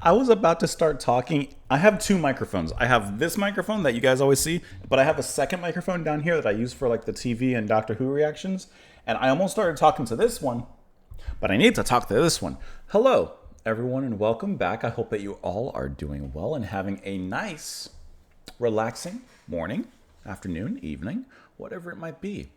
I was about to start talking. I have two microphones. I have this microphone that you guys always see, but I have a second microphone down here that I use for like the TV and Doctor Who reactions. And I almost started talking to this one, but I need to talk to this one. Hello, everyone, and welcome back. I hope that you all are doing well and having a nice, relaxing morning, afternoon, evening, whatever it might be.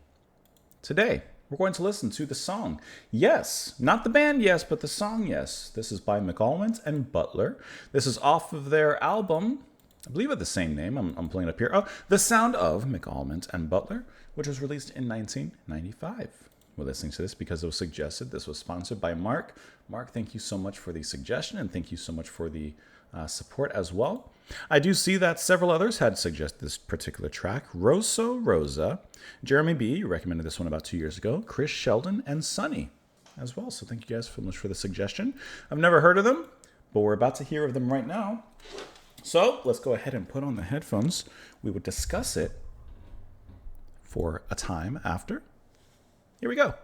Today, we're going to listen to the song Yes. Not the band Yes, but the song Yes. This is by McAlmont and Butler. This is off of their album, I believe it's the same name. I'm pulling it up here. Oh, The Sound of McAlmont and Butler, which was released in 1995. We're listening to this because it was suggested. This was sponsored by Mark. Mark, thank you so much for the suggestion, and thank you so much for the support as well. I do see that several others had suggested this particular track. Rosso Rosa, Jeremy B. You recommended this one about 2 years ago. Chris Sheldon and Sunny as well. So thank you guys so much for the suggestion. I've never heard of them, but we're about to hear of them right now. So let's go ahead and put on the headphones. We would discuss it for a time after. Here we go.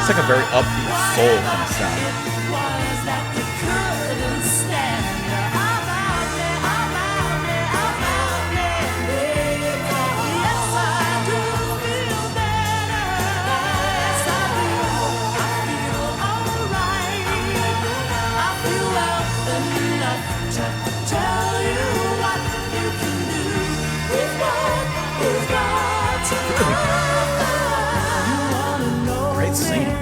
It's like a very upbeat soul kind of sound. Great singing.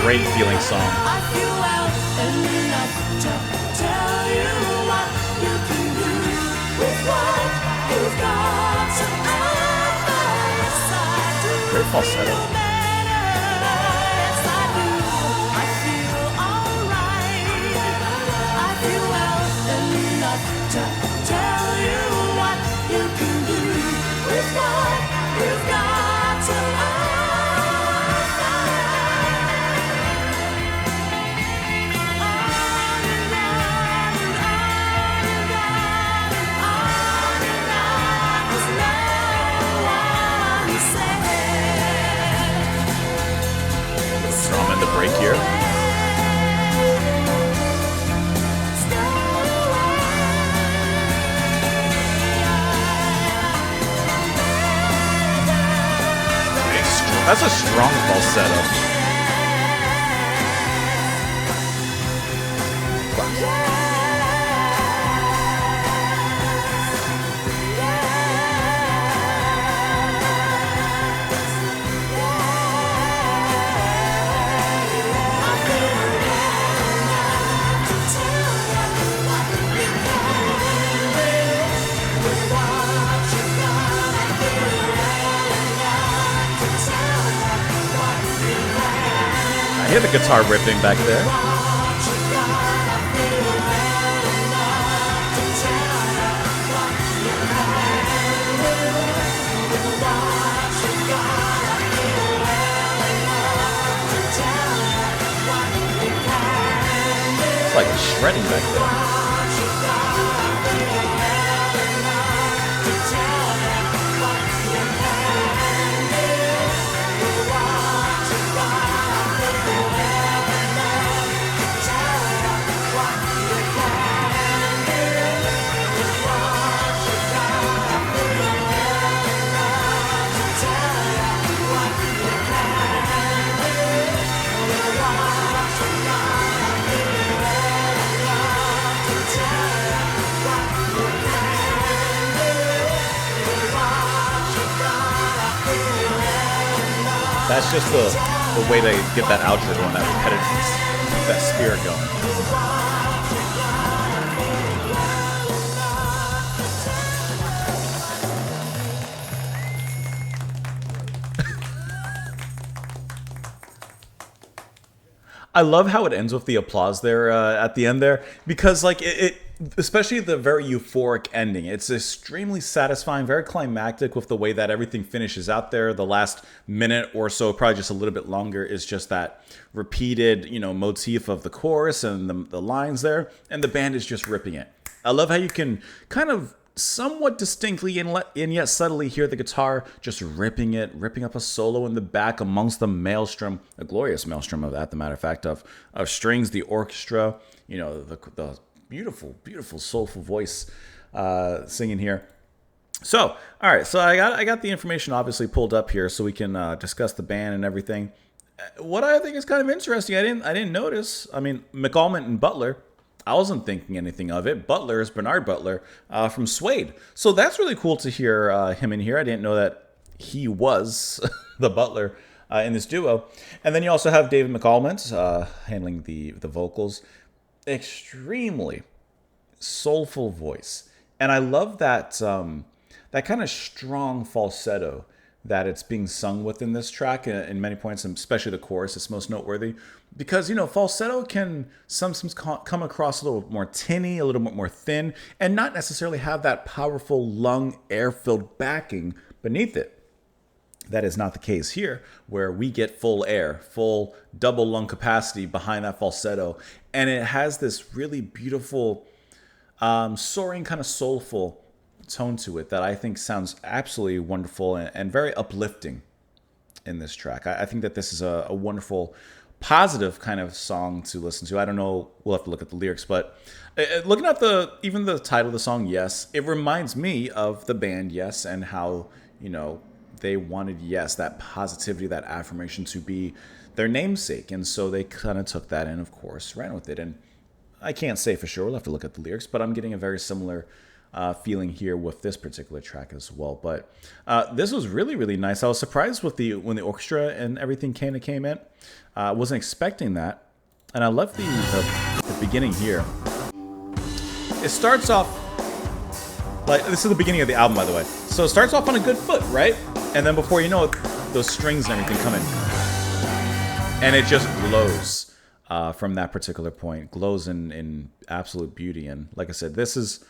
Great feeling song. Great falsetto. Drum in the break here. That's a strong falsetto. I hear the guitar ripping back there. shredding back there. That's just the way to get that outro going, that repetitiveness, keep that spirit going. I love how it ends with the applause there at the end there, because like it especially the very euphoric ending. It's extremely satisfying, very climactic with the way that everything finishes out there. The last minute or so, probably just a little bit longer, is just that repeated, motif of the chorus and the lines there, and the band is just ripping it. I love how you can kind of somewhat distinctly and yet subtly hear the guitar just ripping up a solo in the back amongst the maelstrom, a glorious maelstrom of that, the matter of fact, of strings, the orchestra, the beautiful, beautiful, soulful voice singing here. So, all right, so I got the information obviously pulled up here so we can discuss the band and everything. What I think is kind of interesting, I didn't notice. I mean, McAlmont and Butler, I wasn't thinking anything of it. Butler is Bernard Butler from Suede. So that's really cool to hear him in here. I didn't know that he was the Butler in this duo. And then you also have David McAlmont handling the vocals. Extremely soulful voice. And I love that that kind of strong falsetto that it's being sung with in this track in many points, and especially the chorus is most noteworthy. Because, falsetto can sometimes come across a little more tinny, a little bit more thin, and not necessarily have that powerful lung air-filled backing beneath it. That is not the case here, where we get full air, full double lung capacity behind that falsetto. And it has this really beautiful, soaring, kind of soulful tone to it that I think sounds absolutely wonderful and very uplifting in this track. I think that this is a wonderful, positive kind of song to listen to. I don't know, we'll have to look at the lyrics, but looking at even the title of the song, Yes, it reminds me of the band Yes, and how, they wanted Yes, that positivity, that affirmation to be their namesake. And so they kind of took that and, of course, ran with it. And I can't say for sure, we'll have to look at the lyrics, but I'm getting a very similar feeling here with this particular track as well. But this was really, really nice. I was surprised with when the orchestra and everything came in. I wasn't expecting that. And I love the beginning here. It starts off like, this is the beginning of the album, by the way. So it starts off on a good foot, right? And then before you know it, those strings and everything come in. And it just glows from that particular point. Glows in absolute beauty. And like I said, this is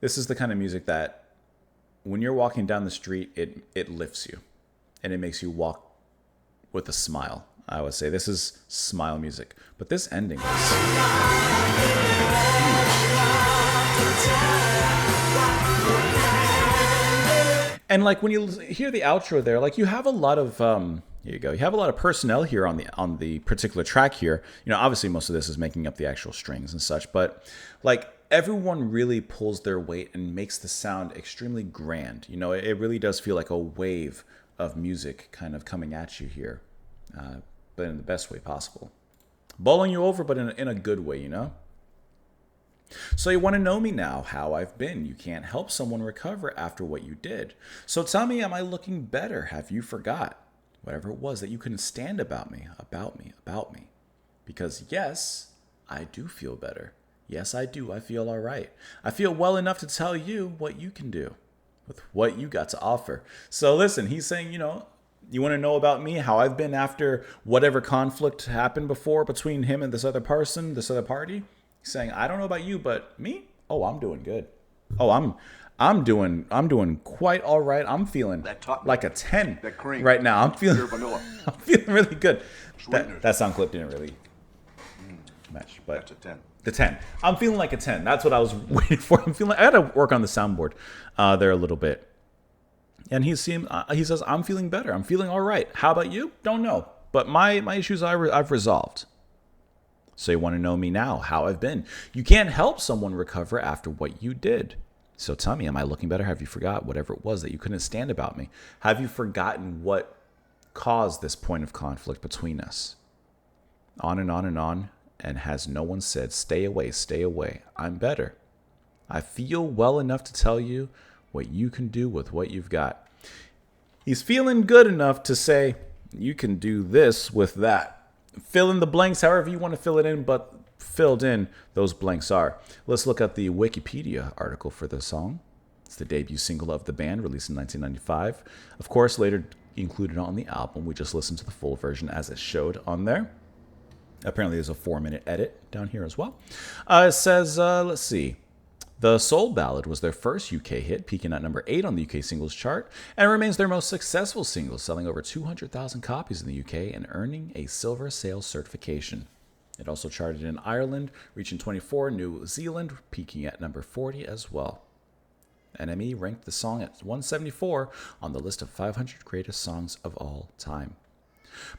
the kind of music that when you're walking down the street, it lifts you. And it makes you walk with a smile. I would say this is smile music. But this ending is and like when you hear the outro there, like you have a lot of here you go. You have a lot of personnel here on the particular track here. Obviously most of this is making up the actual strings and such, but like everyone really pulls their weight and makes the sound extremely grand. It really does feel like a wave of music kind of coming at you here, but in the best way possible. Bowling you over, but in a good way, So you want to know me now, how I've been. You can't help someone recover after what you did. So tell me, am I looking better? Have you forgot whatever it was that you couldn't stand about me? Because yes, I do feel better. Yes, I do. I feel all right. I feel well enough to tell you what you can do with what you got to offer. So listen, he's saying, you want to know about me, how I've been after whatever conflict happened before between him and this other person, this other party. He's saying, I don't know about you, but me? Oh, I'm doing good. Oh, I'm doing quite all right. I'm feeling like a 10 right now. I'm feeling really good. That sound clip didn't really match. But That's a 10. The 10. I'm feeling like a 10. That's what I was waiting for. I'm feeling like I got to work on the soundboard there a little bit. And he says, I'm feeling better. I'm feeling all right. How about you? Don't know. But my issues I've resolved. So you want to know me now, how I've been. You can't help someone recover after what you did. So tell me, am I looking better? Have you forgot whatever it was that you couldn't stand about me? Have you forgotten what caused this point of conflict between us? On and on and on. And has no one said, stay away, stay away. I'm better. I feel well enough to tell you what you can do with what you've got. He's feeling good enough to say, you can do this with that. Fill in the blanks however you want to fill it in, but filled in those blanks are. Let's look at the Wikipedia article for the song. It's the debut single of the band, released in 1995. Of course, later included on the album. We just listened to the full version as it showed on there. Apparently, there's a 4-minute edit down here as well. It says, let's see. The Soul Ballad was their first UK hit, peaking at number 8 on the UK singles chart, and remains their most successful single, selling over 200,000 copies in the UK and earning a silver sales certification. It also charted in Ireland, reaching 24, New Zealand, peaking at number 40 as well. NME ranked the song at 174 on the list of 500 greatest songs of all time.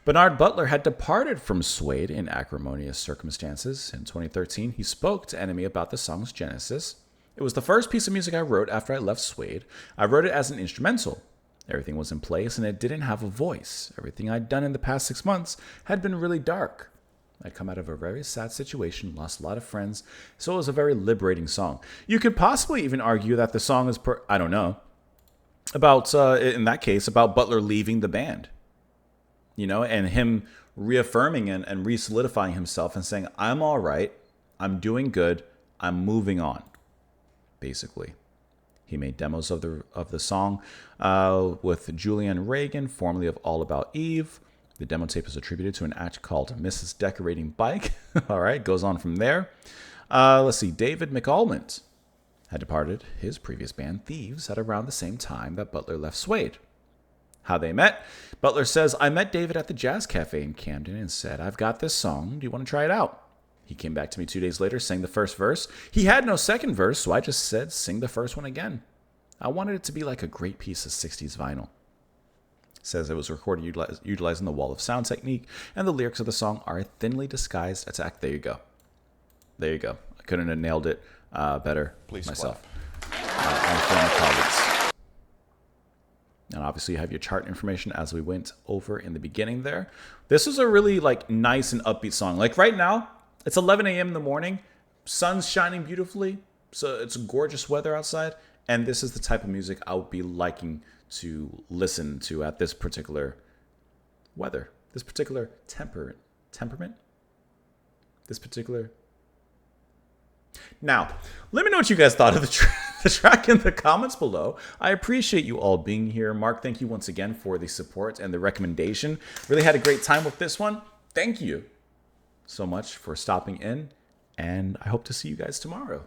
Bernard Butler had departed from Suede in acrimonious circumstances. In 2013, he spoke to NME about the song's genesis. It was the first piece of music I wrote after I left Suede. I wrote it as an instrumental. Everything was in place and it didn't have a voice. Everything I'd done in the past 6 months had been really dark. I'd come out of a very sad situation, lost a lot of friends, so it was a very liberating song. You could possibly even argue that the song is, I don't know, about, in that case, about Butler leaving the band. You know, and him reaffirming and re-solidifying himself and saying, I'm all right, I'm doing good, I'm moving on, basically. He made demos of the song with Julianne Reagan, formerly of All About Eve. The demo tape is attributed to an act called Mrs. Decorating Bike. All right, goes on from there. Let's see, David McAlmont had departed his previous band, Thieves, at around the same time that Butler left Suede. How they met? Butler says, I met David at the Jazz Cafe in Camden and said, I've got this song. Do you want to try it out? He came back to me 2 days later, sang the first verse. He had no second verse, so I just said, sing the first one again. I wanted it to be like a great piece of 60s vinyl. Says it was recorded utilizing the wall of sound technique, and the lyrics of the song are a thinly disguised attack. There you go. There you go. I couldn't have nailed it better myself. My former colleagues. And obviously you have your chart information as we went over in the beginning there. This is a really nice and upbeat song. Like right now, it's 11 a.m. in the morning. Sun's shining beautifully. So it's gorgeous weather outside. And this is the type of music I would be liking to listen to at this particular weather. This particular temperament. This particular... Now, let me know what you guys thought of the track in the comments below. I appreciate you all being here. Mark, thank you once again for the support and the recommendation. Really had a great time with this one. Thank you so much for stopping in, and I hope to see you guys tomorrow.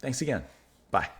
Thanks again. Bye.